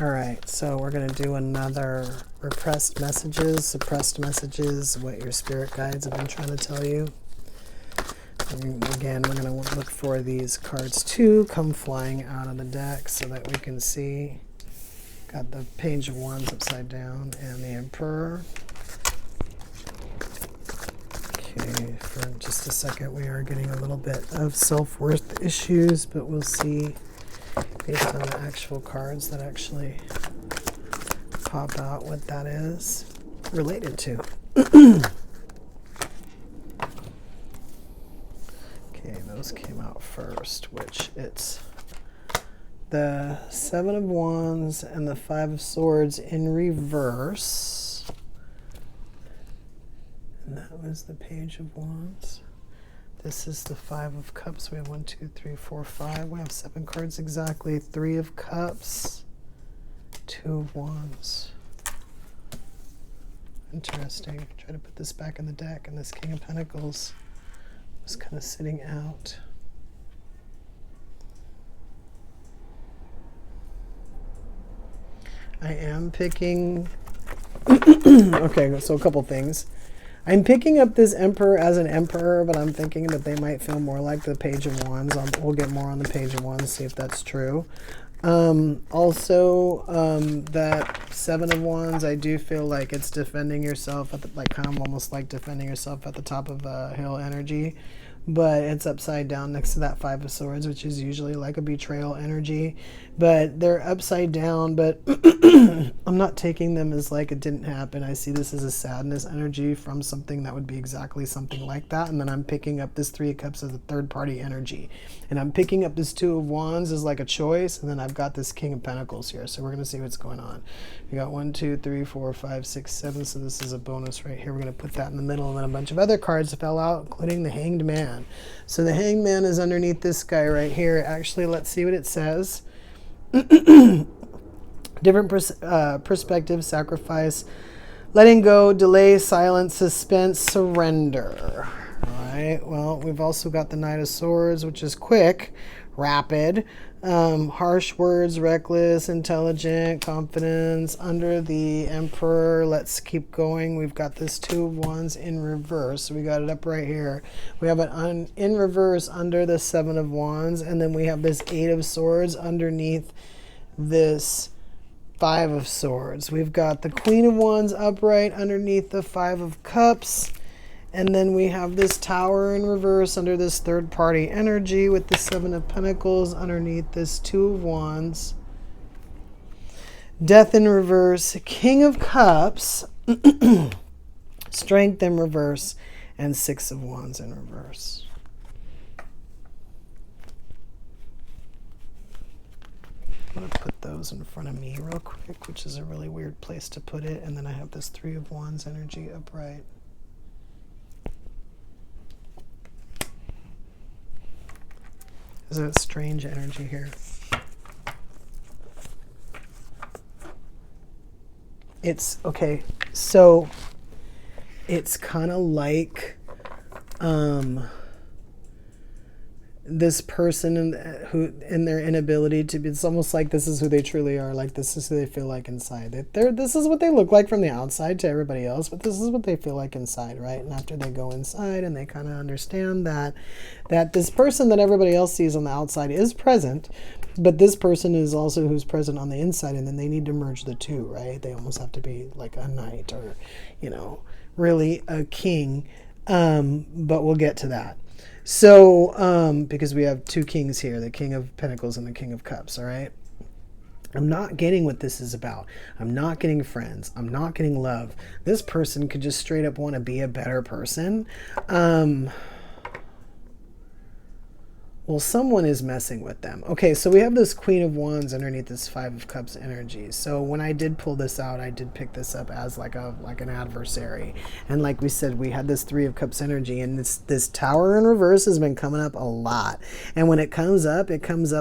All right, so we're going to do another repressed messages, suppressed messages, what your spirit guides have been trying to tell you. And again, we're going to look for these cards to come flying out of the deck so that we can see. Got the Page of Wands upside down and the Emperor. Okay, for just a second, we are getting a little bit of self-worth issues, but we'll see based on the actual cards that actually pop out what that is related to. Okay, those came out first, which it's the Seven of Wands and the Five of Swords in reverse. And that was the Page of Wands. This is the Five of Cups. We have 1, 2, 3, 4, 5. We have 7 cards exactly. 3 of Cups, 2 of Wands. Interesting. Try to put this back in the deck, and this King of Pentacles was kind of sitting out. I am picking... Okay, so a couple things. I'm picking up this Emperor as an Emperor, but I'm thinking that they might feel more like the Page of Wands. We'll get more on the Page of Wands, see if that's true. Also, that Seven of Wands, I do feel like it's defending yourself, at the, like kind of almost like defending yourself at the top of a hill energy. But it's upside down next to that Five of Swords, which is usually like a betrayal energy. But they're upside down, but I'm not taking them as like it didn't happen. I see this as a sadness energy from something that would be exactly something like that. And then I'm picking up this Three of Cups as a third party energy. And I'm picking up this Two of Wands as like a choice. And then I've got this King of Pentacles here. So we're going to see what's going on. We got 1, 2, 3, 4, 5, 6, 7. So this is a bonus right here. We're going to put that in the middle. And then a bunch of other cards fell out, including the Hanged Man. So the Hanged Man is underneath this guy right here. Actually, let's see what it says. Different perspective, sacrifice, letting go, delay, silence, suspense, surrender. All right, well, we've also got the Knight of Swords, which is quick, rapid, harsh words, reckless, intelligent, confidence. Under the Emperor, let's keep going. We've got this Two of Wands in reverse. We got it up right here. We have it in reverse under the Seven of Wands, and then we have this Eight of Swords underneath this Five of Swords. We've got the Queen of Wands upright underneath the Five of Cups. And then we have this Tower in reverse under this third party energy with the Seven of Pentacles underneath this Two of Wands. Death in reverse, King of Cups, Strength in reverse, and Six of Wands in reverse. I'm going to put those in front of me real quick, which is a really weird place to put it. And then I have this Three of Wands energy upright. There's a strange energy here. It's, okay, so it's kind of like this person in their inability to be, it's almost like this is who they truly are, like this is who they feel like inside. This is what they look like from the outside to everybody else, but this is what they feel like inside, right? And after they go inside and they kind of understand that this person that everybody else sees on the outside is present, but this person is also who's present on the inside, and then they need to merge the two, right? They almost have to be like a knight or, you know, really a king, but we'll get to that. So, because we have two kings here, the King of Pentacles and the King of Cups, all right? I'm not getting what this is about. I'm not getting friends. I'm not getting love. This person could just straight up want to be a better person. Well, someone is messing with them. Okay, so we have this Queen of Wands underneath this Five of Cups energy. So when I did pull this out, I did pick this up as like an adversary. And like we said, we had this Three of Cups energy, and this Tower in reverse has been coming up a lot. And when it comes up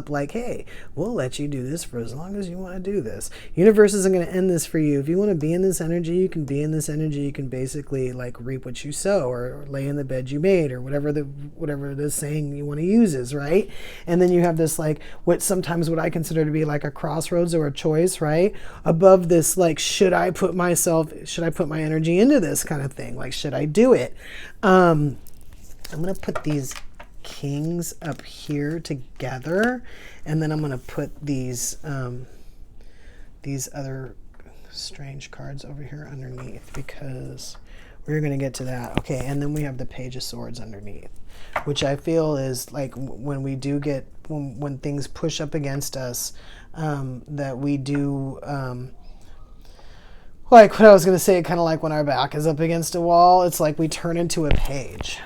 like, hey, we'll let you do this for as long as you want to do this. Universe isn't going to end this for you. If you want to be in this energy, you can be in this energy. You can basically like reap what you sow, or lay in the bed you made, or whatever the saying you want to use is, things, right? And then you have this like what I consider to be like a crossroads or a choice, right? Above this, like, should I put my energy into this kind of thing? Like, should I do it? I'm gonna put these kings up here together, and then I'm gonna put these other strange cards over here underneath, because we're going to get to that. Okay, and then we have the Page of Swords underneath, which I feel is like when we do get, when things push up against us, that we do, like what I was going to say, kind of like when our back is up against a wall, it's like we turn into a page.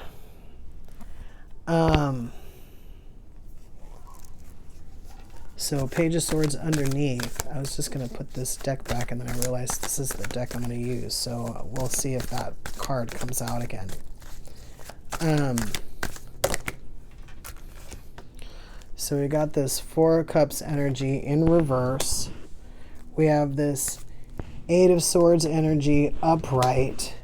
So Page of Swords underneath. I was just going to put this deck back, and then I realized this is the deck I'm going to use. So we'll see if that card comes out again. So we got this Four of Cups energy in reverse. We have this Eight of Swords energy upright.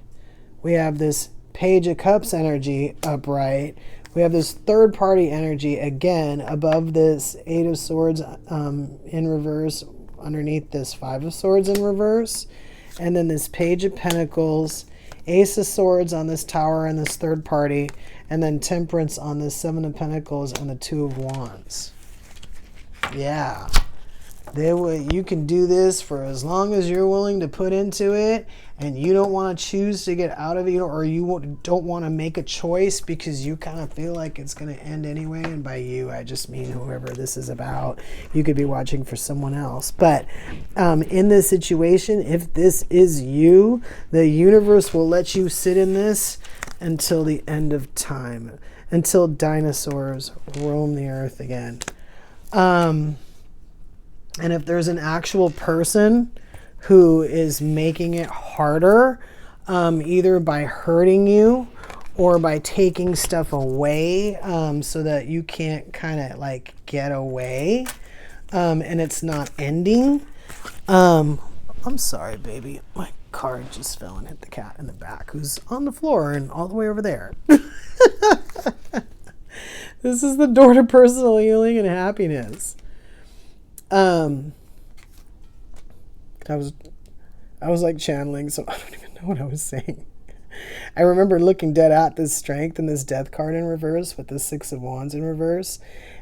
We have this Page of Cups energy upright. We have this third party energy again above this Eight of Swords in reverse, underneath this Five of Swords in reverse, and then this Page of Pentacles, Ace of Swords on this Tower and this third party, and then Temperance on this Seven of Pentacles and the Two of Wands. Yeah. You can do this for as long as you're willing to put into it, and you don't want to choose to get out of it, or you don't want to make a choice because you kind of feel like it's going to end anyway. And by you, I just mean whoever this is about. You could be watching for someone else. But in this situation, if this is you, the universe will let you sit in this until the end of time, until dinosaurs roam the earth again. And if there's an actual person who is making it harder, either by hurting you or by taking stuff away, so that you can't kind of like get away, and it's not ending. I'm sorry, baby. My card just fell and hit the cat in the back, who's on the floor and all the way over there. This is the door to personal healing and happiness. I was like channeling, so I don't even know what I was saying. I remember looking dead at this Strength and this Death card in reverse with the Six of Wands in reverse,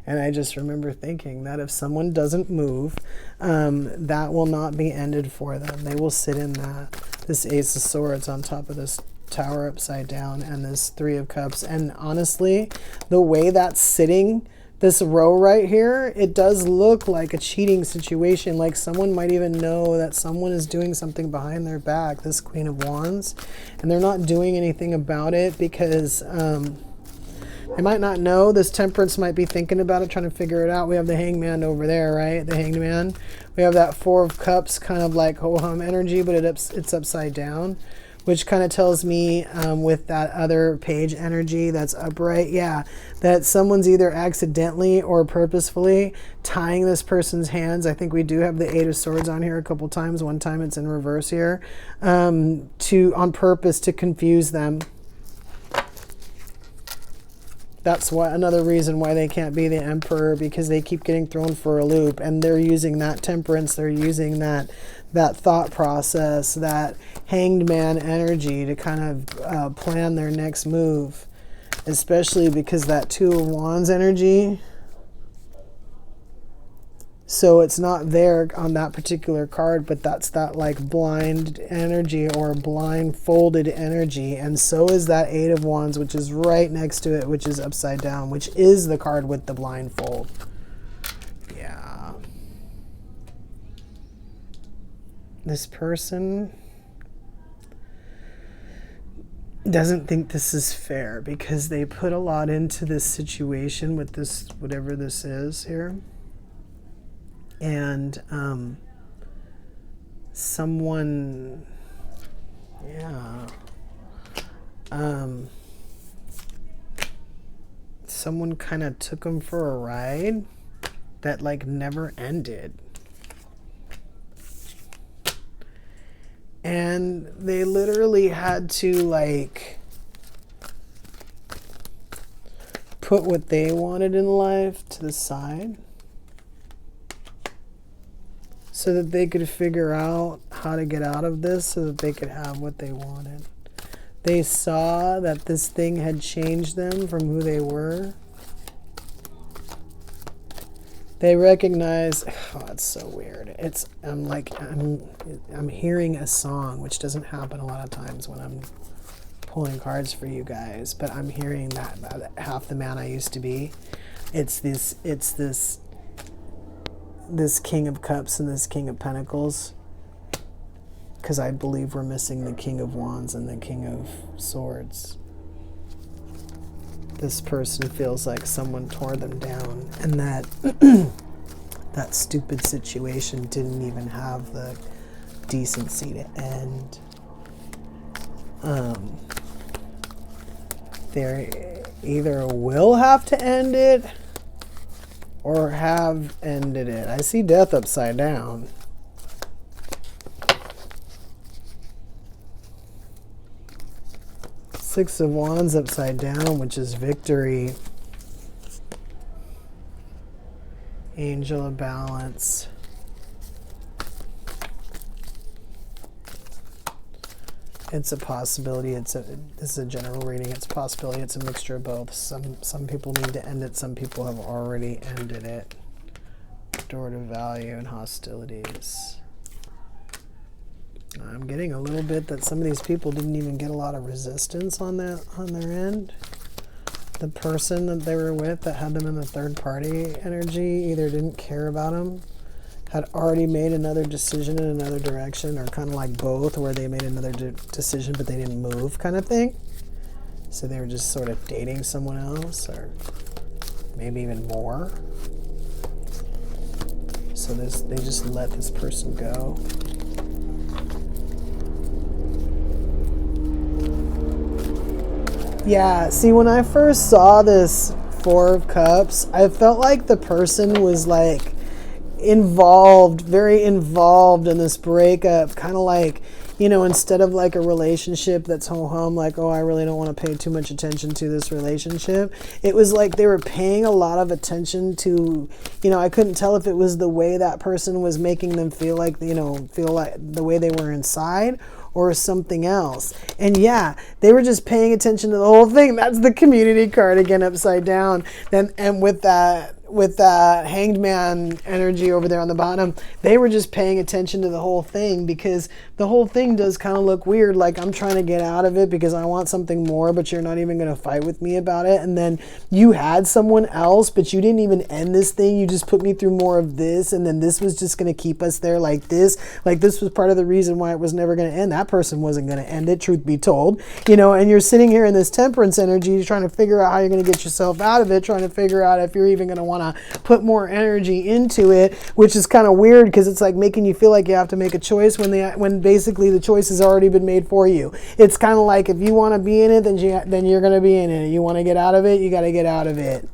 and I just remember thinking that if someone doesn't move, that will not be ended for them. They will sit in this Ace of Swords on top of this Tower upside down and this Three of Cups. And honestly, the way that's sitting, this row right here, it does look like a cheating situation. Like someone might even know that someone is doing something behind their back, this Queen of Wands, and they're not doing anything about it because they might not know. This Temperance might be thinking about it, trying to figure it out. We have the Hangman over there, right? The Hanged Man. We have that Four of Cups, kind of like ho-hum energy, but it's upside down, which kind of tells me with that other page energy that's upright, yeah, that someone's either accidentally or purposefully tying this person's hands. I think we do have the Eight of Swords on here a couple times. One time it's in reverse here, on purpose to confuse them. That's another reason why they can't be the Emperor, because they keep getting thrown for a loop, and they're using that Temperance, they're using that thought process, that Hanged Man energy to kind of plan their next move, especially because that Two of Wands energy. So it's not there on that particular card, but that's that like blind energy or blindfolded energy. And so is that Eight of Wands, which is right next to it, which is upside down, which is the card with the blindfold. Yeah. This person doesn't think this is fair because they put a lot into this situation with this, whatever this is here. And someone, yeah, someone kind of took them for a ride that like never ended. And they literally had to like put what they wanted in life to the side so that they could figure out how to get out of this so that they could have what they wanted. They saw that this thing had changed them from who they were. They recognize, oh, it's so weird. I'm hearing a song, which doesn't happen a lot of times when I'm pulling cards for you guys, but I'm hearing that half the man I used to be. It's this King of Cups and this King of Pentacles, because I believe we're missing the King of Wands and the King of Swords. This person feels like someone tore them down, and that that stupid situation didn't even have the decency to end. They either will have to end it or have ended it. I see death upside down. Six of Wands upside down, which is victory. Angel of Balance. It's a possibility. This is a general reading. It's a possibility. It's a mixture of both. Some people need to end it. Some people have already ended it. Door to value and hostilities. I'm getting a little bit that some of these people didn't even get a lot of resistance on their end. The person that they were with that had them in the third party energy either didn't care about them, had already made another decision in another direction, or kind of like both, where they made another decision but they didn't move, kind of thing. So they were just sort of dating someone else, or maybe even more. So they just let this person go. Yeah, see, when I first saw this Four of Cups, I felt like the person was like involved, very involved in this breakup, kind of like, you know, instead of like a relationship that's ho-hum, like, oh, I really don't want to pay too much attention to this relationship. It was like they were paying a lot of attention to, you know, I couldn't tell if it was the way that person was making them feel like, you know, feel like the way they were inside, or something else. And yeah, they were just paying attention to the whole thing. That's the Community card again upside down. And with that Hanged Man energy over there on the bottom, they were just paying attention to the whole thing, because the whole thing does kind of look weird, like I'm trying to get out of it because I want something more, but you're not even going to fight with me about it. And then you had someone else, but you didn't even end this thing. You just put me through more of this, and then this was just going to keep us there like this. Like this was part of the reason why it was never going to end. That person wasn't going to end it, truth be told. You know, and you're sitting here in this Temperance energy trying to figure out how you're going to get yourself out of it, trying to figure out if you're even going to want to put more energy into it, which is kind of weird because it's like making you feel like you have to make a choice when basically the choice has already been made for you. It's kind of like if you want to be in it, then you're going to be in it. You want to get out of it, you got to get out of it.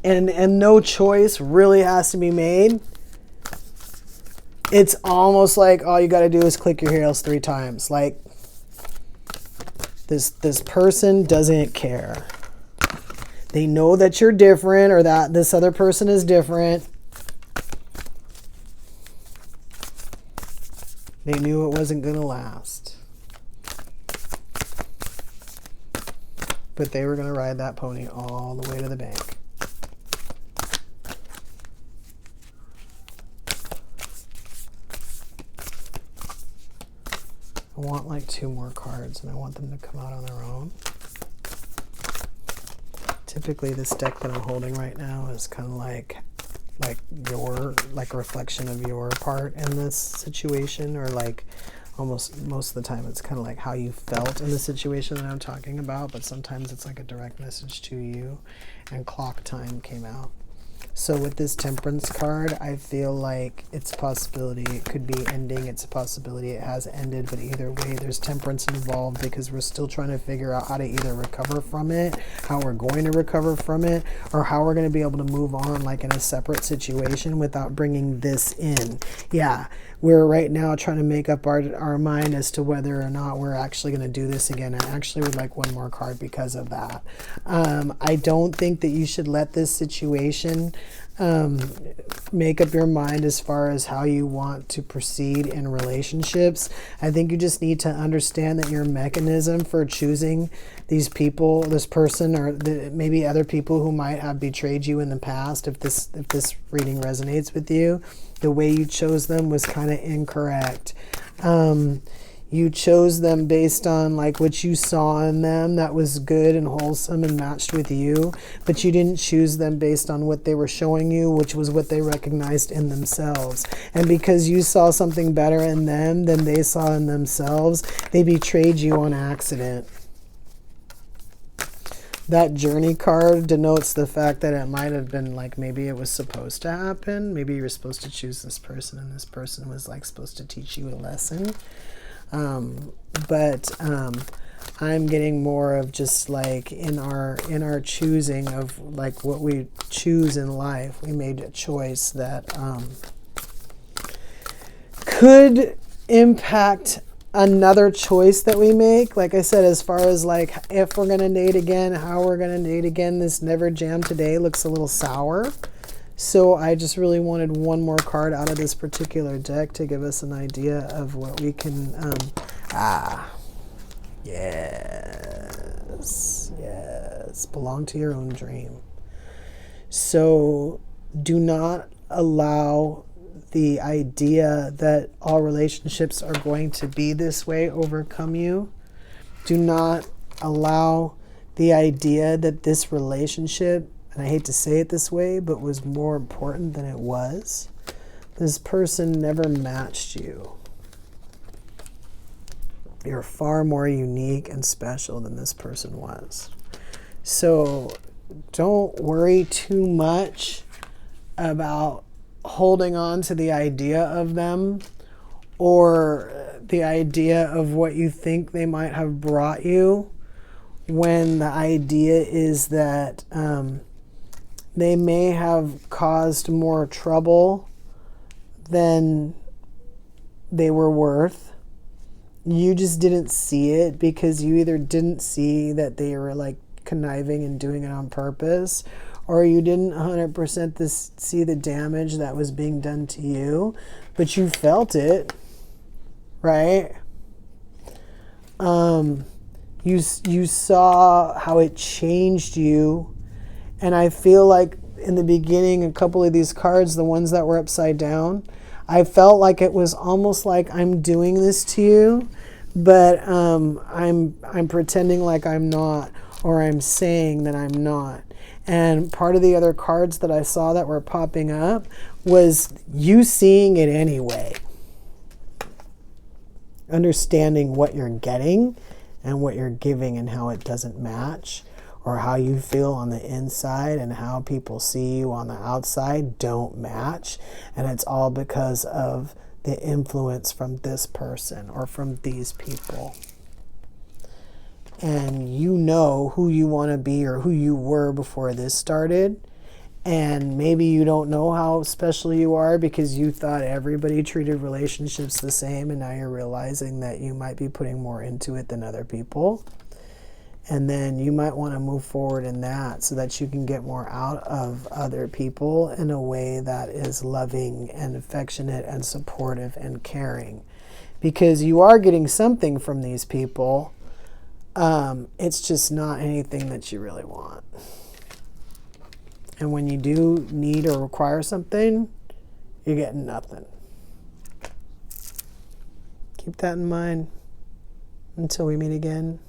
And no choice really has to be made. It's almost like all you got to do is click your heels 3 times. Like this person doesn't care. They know that you're different, or that this other person is different. They knew it wasn't going to last. But they were going to ride that pony all the way to the bank. I want like 2 more cards, and I want them to come out on their own. Typically this deck that I'm holding right now is kind of like a reflection of your part in this situation, or like almost most of the time it's kind of like how you felt in the situation that I'm talking about, but sometimes it's like a direct message to you. And Clock Time came out. So with this Temperance card, I feel like it's a possibility it could be ending. It's a possibility it has ended, but either way, there's Temperance involved because we're still trying to figure out how to either recover from it, how we're going to recover from it, or how we're going to be able to move on like in a separate situation without bringing this in. Yeah, we're right now trying to make up our mind as to whether or not we're actually going to do this again. I actually would like one more card because of that. I don't think that you should let this situation make up your mind as far as how you want to proceed in relationships. I think you just need to understand that your mechanism for choosing these people, this person, or maybe other people who might have betrayed you in the past, if this reading resonates with you, the way you chose them was kind of incorrect. You chose them based on like what you saw in them that was good and wholesome and matched with you, but you didn't choose them based on what they were showing you, which was what they recognized in themselves. And because you saw something better in them than they saw in themselves, they betrayed you on accident. That Journey card denotes the fact that it might have been like maybe it was supposed to happen. Maybe you were supposed to choose this person and this person was like supposed to teach you a lesson. But I'm getting more of just like in our choosing of like what we choose in life, we made a choice that could impact another choice that we make. Like I said, as far as like if we're gonna date again, how we're gonna date again, this Never Jam Today looks a little sour. So I just really wanted one more card out of this particular deck to give us an idea of what we can, yes, belong to your own dream. So do not allow the idea that all relationships are going to be this way overcome you. Do not allow the idea that this relationship, and I hate to say it this way, but was more important than it was. This person never matched you. You're far more unique and special than this person was. So don't worry too much about holding on to the idea of them or the idea of what you think they might have brought you, when the idea is that they may have caused more trouble than they were worth. You just didn't see it because you either didn't see that they were like conniving and doing it on purpose, or you didn't 100% see the damage that was being done to you, but you felt it, right? You saw how it changed you. And I feel like in the beginning, a couple of these cards, the ones that were upside down, I felt like it was almost like I'm doing this to you, but I'm pretending like I'm not, or I'm saying that I'm not. And part of the other cards that I saw that were popping up was you seeing it anyway. Understanding what you're getting and what you're giving and how it doesn't match, or how you feel on the inside and how people see you on the outside don't match. And it's all because of the influence from this person or from these people. And you know who you want to be or who you were before this started. And maybe you don't know how special you are because you thought everybody treated relationships the same, and now you're realizing that you might be putting more into it than other people. And then you might want to move forward in that so that you can get more out of other people in a way that is loving and affectionate and supportive and caring. Because you are getting something from these people. It's just not anything that you really want. And when you do need or require something, you're getting nothing. Keep that in mind until we meet again.